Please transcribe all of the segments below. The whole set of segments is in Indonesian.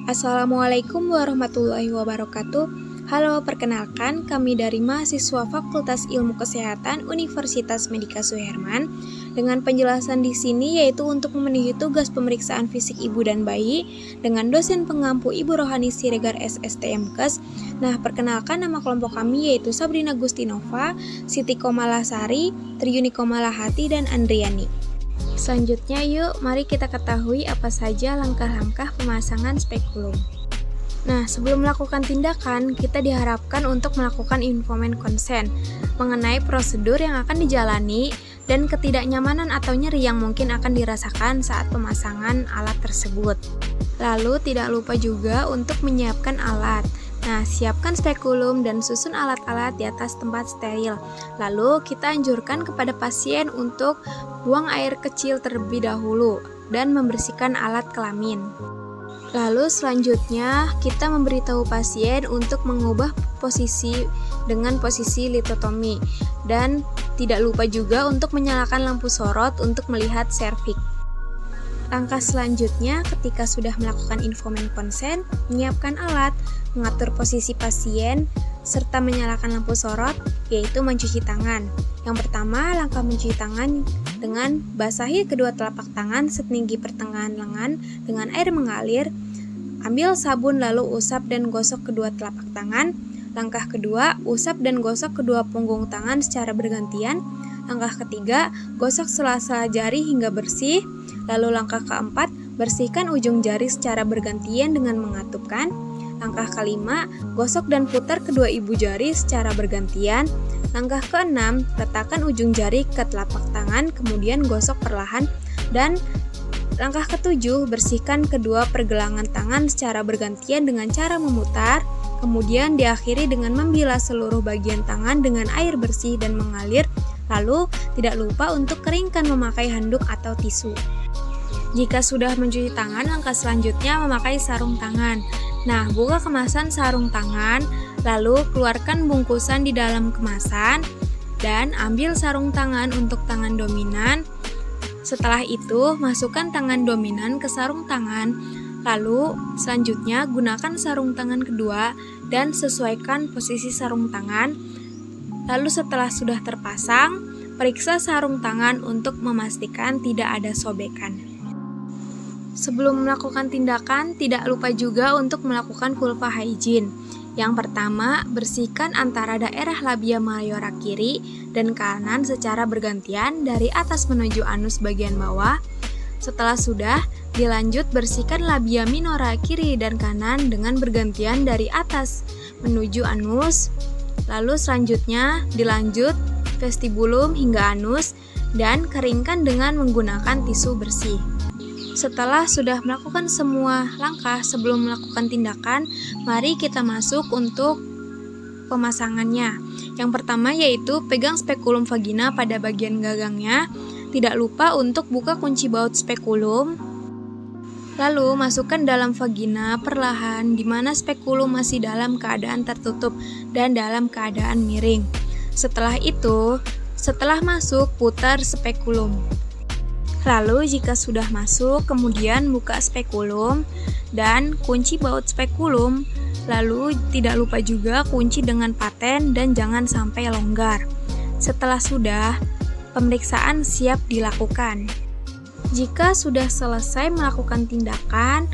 Assalamualaikum warahmatullahi wabarakatuh. Halo, perkenalkan kami dari mahasiswa Fakultas Ilmu Kesehatan Universitas Medika Suherman. Dengan penjelasan di sini yaitu untuk memenuhi tugas pemeriksaan fisik ibu dan bayi dengan dosen pengampu Ibu Rohani Siregar SSTMKes. Nah, perkenalkan nama kelompok kami yaitu Sabrina Gustinova, Siti Komalasari, Triyuni Komalahati, dan Andriani. Selanjutnya yuk, mari kita ketahui apa saja langkah-langkah pemasangan spekulum. Nah, sebelum melakukan tindakan, kita diharapkan untuk melakukan informed consent mengenai prosedur yang akan dijalani dan ketidaknyamanan atau nyeri yang mungkin akan dirasakan saat pemasangan alat tersebut. Lalu, tidak lupa juga untuk menyiapkan alat. Nah, siapkan spekulum dan susun alat-alat di atas tempat steril. Lalu, kita anjurkan kepada pasien untuk buang air kecil terlebih dahulu dan membersihkan alat kelamin. Lalu selanjutnya kita memberitahu pasien untuk mengubah posisi dengan posisi litotomi dan tidak lupa juga untuk menyalakan lampu sorot untuk melihat serviks. Langkah selanjutnya ketika sudah melakukan informed consent, menyiapkan alat, mengatur posisi pasien, serta menyalakan lampu sorot, yaitu mencuci tangan. Yang pertama, langkah mencuci tangan dengan basahi kedua telapak tangan setinggi pertengahan lengan dengan air mengalir. Ambil sabun lalu usap dan gosok kedua telapak tangan. Langkah kedua, usap dan gosok kedua punggung tangan secara bergantian. Langkah ketiga, gosok sela-sela jari hingga bersih. Lalu langkah keempat, bersihkan ujung jari secara bergantian dengan mengatupkan. Langkah kelima, gosok dan putar kedua ibu jari secara bergantian. Langkah keenam, letakkan ujung jari ke telapak tangan, kemudian gosok perlahan. Dan langkah ketujuh, bersihkan kedua pergelangan tangan secara bergantian dengan cara memutar. Kemudian diakhiri dengan membilas seluruh bagian tangan dengan air bersih dan mengalir. Lalu, tidak lupa untuk keringkan memakai handuk atau tisu. Jika sudah mencuci tangan, langkah selanjutnya memakai sarung tangan. Nah, buka kemasan sarung tangan, lalu keluarkan bungkusan di dalam kemasan, dan ambil sarung tangan untuk tangan dominan. Setelah itu, masukkan tangan dominan ke sarung tangan. Lalu, selanjutnya gunakan sarung tangan kedua dan sesuaikan posisi sarung tangan. Lalu setelah sudah terpasang, periksa sarung tangan untuk memastikan tidak ada sobekan. Sebelum melakukan tindakan, tidak lupa juga untuk melakukan vulva hygiene. Yang pertama, bersihkan antara daerah labia mayora kiri dan kanan secara bergantian dari atas menuju anus bagian bawah. Setelah sudah, dilanjut bersihkan labia minora kiri dan kanan dengan bergantian dari atas menuju anus. Lalu selanjutnya dilanjut vestibulum hingga anus dan keringkan dengan menggunakan tisu bersih. Setelah sudah melakukan semua langkah sebelum melakukan tindakan, mari kita masuk untuk pemasangannya. Yang pertama yaitu pegang spekulum vagina pada bagian gagangnya. Tidak lupa untuk buka kunci baut spekulum. Lalu masukkan dalam vagina perlahan di mana spekulum masih dalam keadaan tertutup dan dalam keadaan miring. Setelah itu, setelah masuk putar spekulum. Lalu jika sudah masuk, kemudian buka spekulum dan kunci baut spekulum. Lalu tidak lupa juga kunci dengan paten dan jangan sampai longgar. Setelah sudah, pemeriksaan siap dilakukan. Jika sudah selesai melakukan tindakan,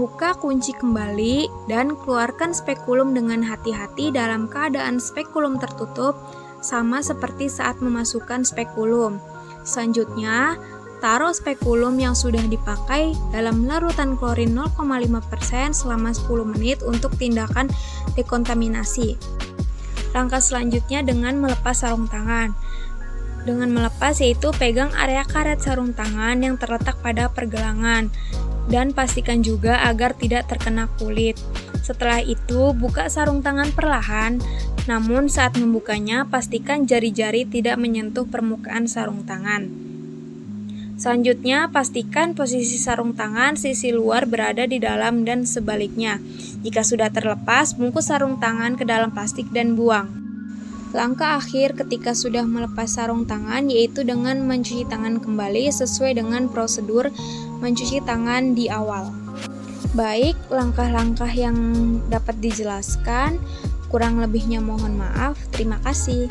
buka kunci kembali dan keluarkan spekulum dengan hati-hati dalam keadaan spekulum tertutup, sama seperti saat memasukkan spekulum. Selanjutnya, taruh spekulum yang sudah dipakai dalam larutan klorin 0,5% selama 10 menit untuk tindakan dekontaminasi. Langkah selanjutnya dengan melepas sarung tangan. Dengan melepas yaitu pegang area karet sarung tangan yang terletak pada pergelangan dan pastikan juga agar tidak terkena kulit. Setelah itu, buka sarung tangan perlahan, namun saat membukanya pastikan jari-jari tidak menyentuh permukaan sarung tangan. Selanjutnya, pastikan posisi sarung tangan sisi luar berada di dalam dan sebaliknya. Jika sudah terlepas, bungkus sarung tangan ke dalam plastik dan buang. Langkah akhir ketika sudah melepas sarung tangan yaitu dengan mencuci tangan kembali sesuai dengan prosedur mencuci tangan di awal. Baik, langkah-langkah yang dapat dijelaskan, kurang lebihnya mohon maaf. Terima kasih.